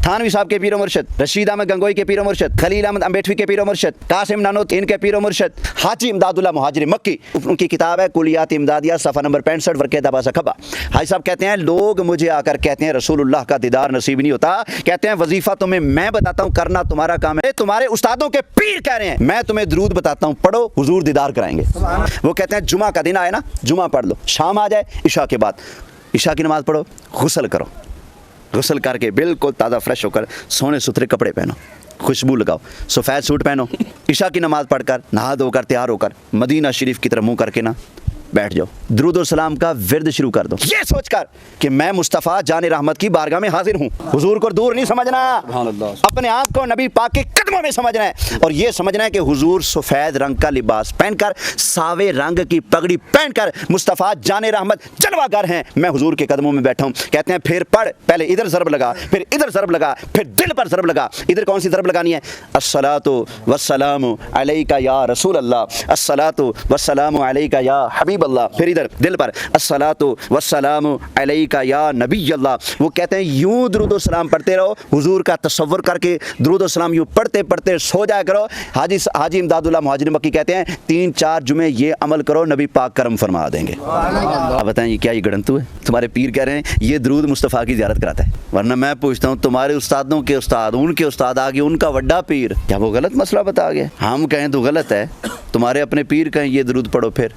थानवी साहब के पीरो मुर्शिद, रशीद अहमद गंगोई के पीरो मुर्शिद, खलील अहमद अम्बेडवी के पीरो मुर्शिद, कासिम नानोत इनके पीरो मुर्शिद, हाजी इमदादुल्लाह मुहाजिर मक्की, उनकी किताब है कुलियात इमदादिया सफ़ा नंबर 65 वर्क़े दबासा खबा। हाजी साहब कहते हैं लोग मुझे आकर कहते हैं रसूलुल्लाह का दीदार नसीब नहीं होता, कहते हैं वजीफ़ा तुम्हें मैं बताता हूँ, करना तुम्हारा काम है। तुम्हारे उस्तादों के पीर कह रहे हैं, मैं तुम्हें दरूद बताता हूँ, पढ़ो हुजूर दीदार कराएंगे। वो कहते हैं जुमा का दिन आए ना, जुमा पढ़ लो, शाम आ जाए इशा के बाद, इशा की नमाज़ पढ़ो, गुस्ल करो, गुस्ल करके बिल्कुल ताज़ा फ्रेश होकर सोने सुथरे कपड़े पहनो, खुशबू लगाओ, सफ़ेद सूट पहनो, इशा की नमाज़ पढ़कर नहा धोकर तैयार होकर मदीना शरीफ की तरफ मुँह करके ना बैठ जाओ, दुरूद और सलाम का विरद शुरू कर दो, ये सोचकर कि मैं मुस्तफ़ा जाने रहमत की बारगाह में हाजिर हूँ। हुजूर को दूर नहीं समझना, अपने आप को नबी पाक के कदमों में समझना है, और ये समझना है कि हुजूर सफ़ेद रंग का लिबास पहनकर, सावे रंग की पगड़ी पहनकर मुस्तफ़ा जाने रहमत जलवागर हैं, मैं हुजूर के कदमों में बैठा हूँ। कहते हैं फिर पढ़, पहले इधर ज़रब लगा, फिर इधर ज़रब लगा, फिर दिल पर ज़रब लगा। इधर कौन सी ज़रब लगानी है? अस्सलातु वस्सलामु अलैका या रसूल अल्लाह, अस्सलातु वस्सलामु अलैका या हबीब अल्लाह, फिर इधर दिल पर अस्सलातु वस्सलामु अलैका या नबी अल्लाह। वो कहते हैं यूं दुरूद और सलाम पढ़ते रहो, हुजूर का तसव्वुर करके दुरूद और सलाम यूं पढ़ते पढ़ते सो जाया करो। हाजी इमदादुल्लाह मुहाजिर मक्की कहते हैं 3-4 जुमे ये अमल करो, नबी पाक करम फरमा देंगे। अब बताएं ये क्या ये गड़ंतु है? तुम्हारे पीर कह रहे हैं ये दुरूद मुस्तफ़ा की ज़ियारत कराता है, वरना मैं पूछता हूँ तुम्हारे उस्तादों के उस्ताद, उनके उस्ताद आगे उनका बड़ा पीर, क्या वो गलत मसला बता गया? हम कहें तो गलत है, तुम्हारे अपने पीर कहें ये दुरूद पढ़ो, फिर